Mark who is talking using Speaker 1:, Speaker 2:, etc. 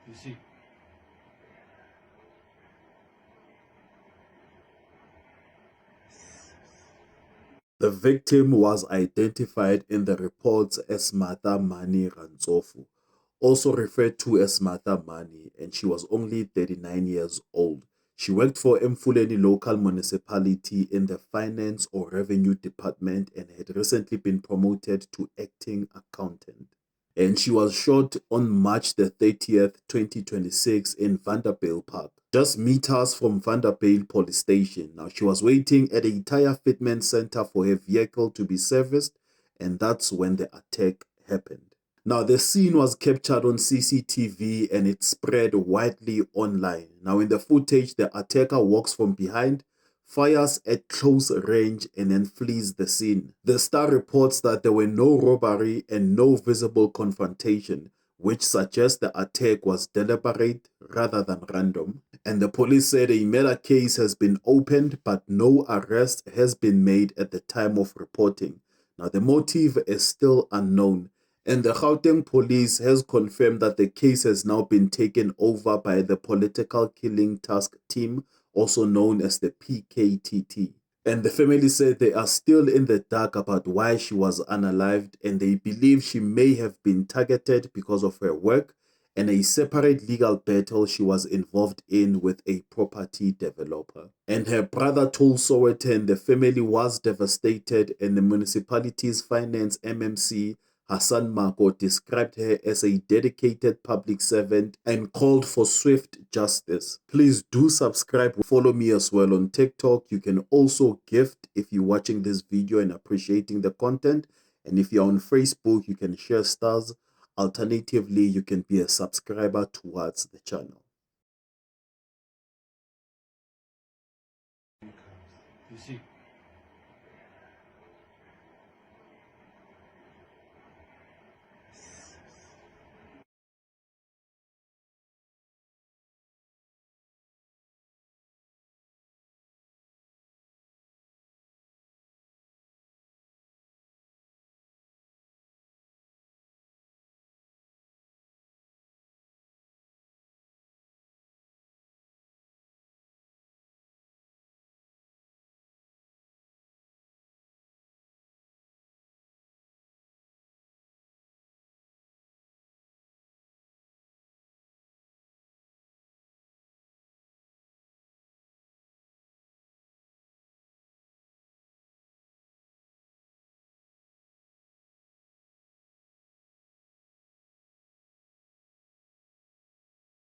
Speaker 1: You see.
Speaker 2: The victim was identified in the reports as Martha Mani Rantsofu, also referred to as Martha Mani, and she was only 39 years old. She worked for Emfuleni local municipality in the finance or revenue department and had recently been promoted to acting accountant. And she was shot on March the 30th, 2026 in Vanderbilt Park, just meters from Vanderbilt Police Station. Now, she was waiting at a tire fitment center for her vehicle to be serviced, and that's when the attack happened. Now, the scene was captured on CCTV and it spread widely online. Now, in the footage, the attacker walks from behind, fires at close range, and then flees the scene. The Star reports that there were no robbery and no visible confrontation, which suggests the attack was deliberate rather than random. And the police said a murder case has been opened, but no arrest has been made at the time of reporting. Now, the motive is still unknown, and the Gauteng police has confirmed that the case has now been taken over by the Political Killing Task Team, also known as the PKTT. And the family said they are still in the dark about why she was unalived, and they believe she may have been targeted because of her work and a separate legal battle she was involved in with a property developer. And her brother told Sowetan the family was devastated, and the municipality's finance MMC Hassan Mako described her as a dedicated public servant and called for swift justice. Please do subscribe. Follow me as well on TikTok. You can also gift if you're watching this video and appreciating the content. And if you're on Facebook, you can share stars. Alternatively, you can be a subscriber towards the channel.
Speaker 1: You see.